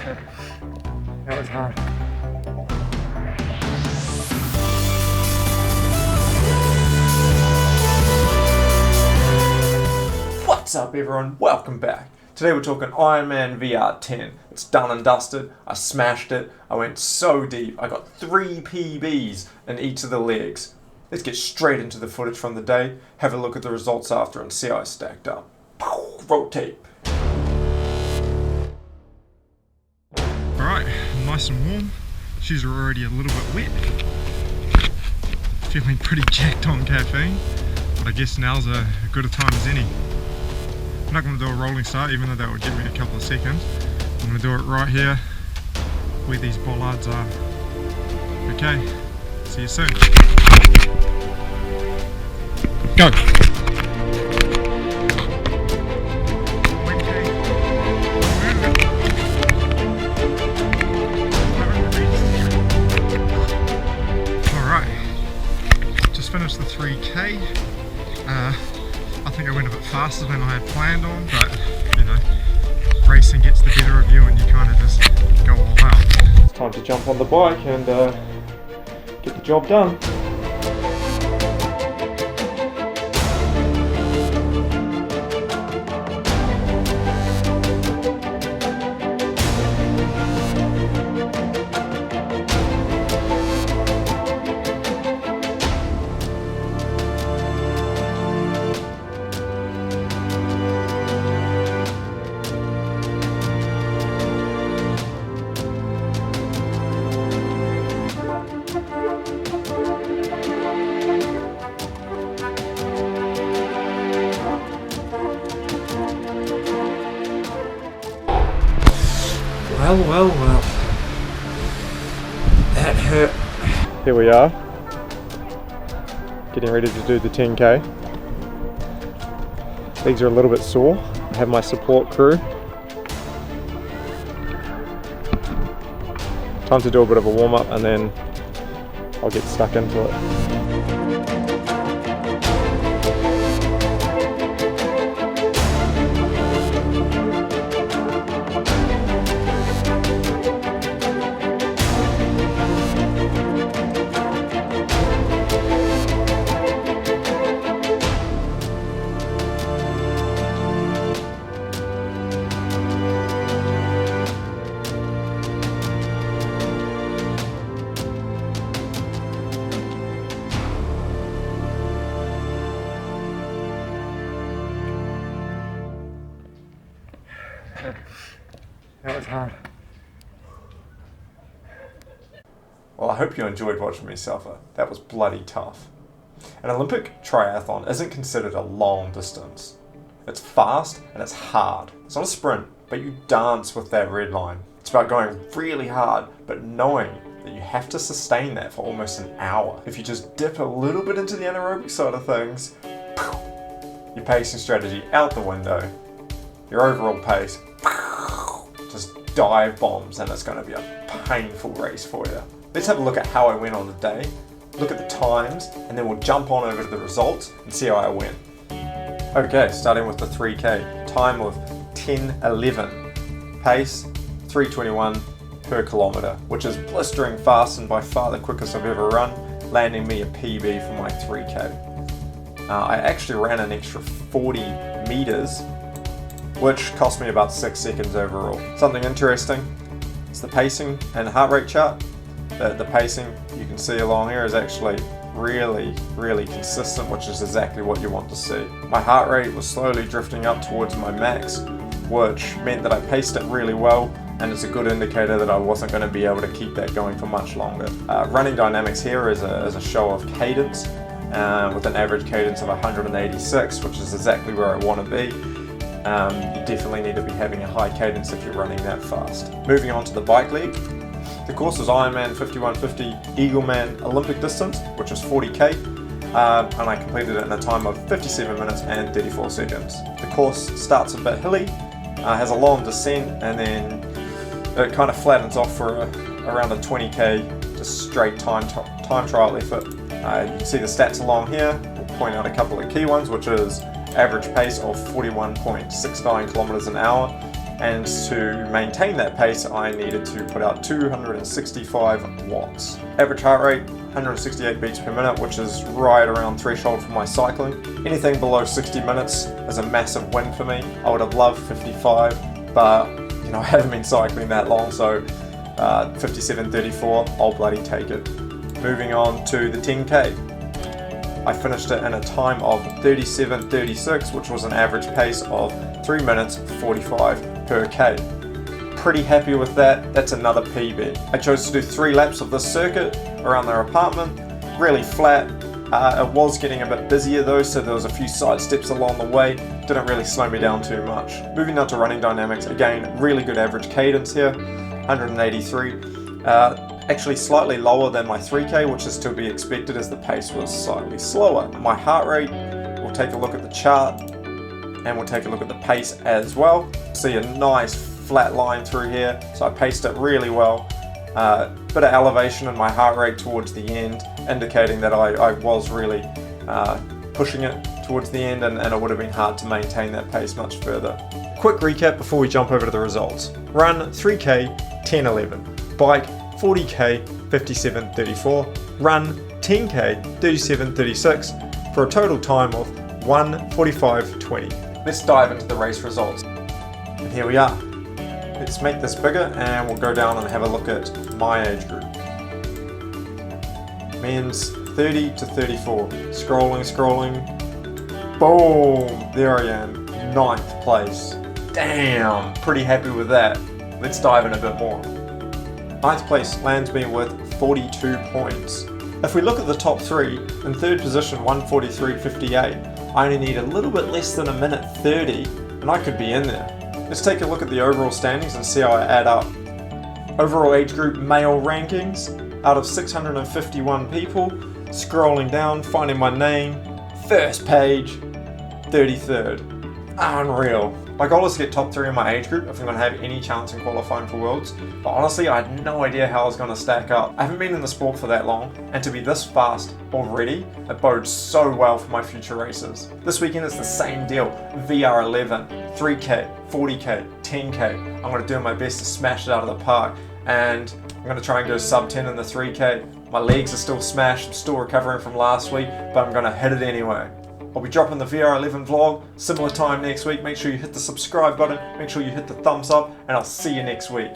That was hard. What's up everyone? Welcome back. Today we're talking Ironman VR10. It's done and dusted. I smashed it. I went so deep. I got 3 PBs in each of the legs. Let's get straight into the footage from the day, have a look at the results after and see how I stacked up. Roll tape. Alright, nice and warm. Shoes are already a little bit wet. Feeling pretty jacked on caffeine, but I guess now's as good a time as any. I'm not going to do a rolling start, even though that would give me a couple of seconds. I'm going to do it right here, where these bollards are. Okay, see you soon. Go! Finished the 3K. I think I went a bit faster than I had planned on, but you know, racing gets the better of you and you kind of just go all out. It's time to jump on the bike and get the job done. Well. That hurt. Here we are, getting ready to do the 10K. Legs are a little bit sore. I have my support crew. Time to do a bit of a warm up and then I'll get stuck into it. That was hard. Well, I hope you enjoyed watching me suffer. That was bloody tough. An Olympic triathlon isn't considered a long distance. It's fast and it's hard. It's not a sprint, but you dance with that red line. It's about going really hard, but knowing that you have to sustain that for almost an hour. If you just dip a little bit into the anaerobic side of things, your pacing strategy out the window, your overall pace, just dive bombs, and it's going to be a painful race for you. Let's have a look at how I went on the day, look at the times, and then we'll jump on over to the results and see how I went. Okay, starting with the 3K, time of 10:11, pace 3:21 per kilometre, which is blistering fast and by far the quickest I've ever run, landing me a PB for my 3K. I actually ran an extra 40 metres, which cost me about 6 seconds overall. Something interesting is the pacing and heart rate chart. The pacing you can see along here is actually really consistent, which is exactly what you want to see. My heart rate was slowly drifting up towards my max, which meant that I paced it really well, and it's a good indicator that I wasn't going to be able to keep that going for much longer. Running dynamics here is a show of cadence, with an average cadence of 186, which is exactly where I want to be. You definitely need to be having a high cadence if you're running that fast. Moving on to the bike leg. The course was Ironman 5150 Eagleman Olympic distance, which was 40k, and I completed it in a time of 57 minutes and 34 seconds. The course starts a bit hilly, has a long descent, and then it kind of flattens off for around a 20k just straight time trial effort. You can see the stats along here. We'll point out a couple of key ones, which is average pace of 41.69 kilometers an hour, and to maintain that pace I needed to put out 265 watts. Average heart rate 168 beats per minute, which is right around threshold for my cycling. Anything below 60 minutes is a massive win for me. I would have loved 55, but you know, I haven't been cycling that long, so 57.34, I'll bloody take it. Moving on to the 10K. I finished it in a time of 37.36, which was an average pace of 3 minutes 45 per K. Pretty happy with that. That's another PB. I chose to do 3 laps of this circuit around their apartment. Really flat. It was getting a bit busier though, so there was a few side steps along the way. Didn't really slow me down too much. Moving on to running dynamics. Again, really good average cadence here. 183. Actually slightly lower than my 3K, which is to be expected as the pace was slightly slower. My heart rate, we'll take a look at the chart and we'll take a look at the pace as well. See a nice flat line through here, so I paced it really well. Bit of elevation in my heart rate towards the end, indicating that I was really pushing it towards the end, and it would have been hard to maintain that pace much further. Quick recap before we jump over to the results. Run 3K 10:11, bike 40K 57.34, run 10K 37.36 for a total time of 1:45.20. Let's dive into the race results. And here we are. Let's make this bigger and we'll go down and have a look at my age group. Men's 30 to 34. Scrolling. Boom! There I am. 9th place. Damn! Pretty happy with that. Let's dive in a bit more. 9th place lands me with 42 points. If we look at the top 3, in 3rd position 1:43.58, I only need a little bit less than a minute 30 and I could be in there. Let's take a look at the overall standings and see how I add up. Overall age group male rankings, out of 651 people, scrolling down, finding my name, first page, 33rd. Unreal. My goal is to get top 3 in my age group if I'm going to have any chance in qualifying for Worlds, but honestly I had no idea how I was going to stack up. I haven't been in the sport for that long, and to be this fast already, it bodes so well for my future races. This weekend it's the same deal. VR11, 3K, 40K, 10K. I'm going to do my best to smash it out of the park, and I'm going to try and go sub 10 in the 3K. My legs are still smashed, I'm still recovering from last week, but I'm going to hit it anyway. I'll be dropping the VR11 vlog, similar time next week. Make sure you hit the subscribe button, make sure you hit the thumbs up, and I'll see you next week.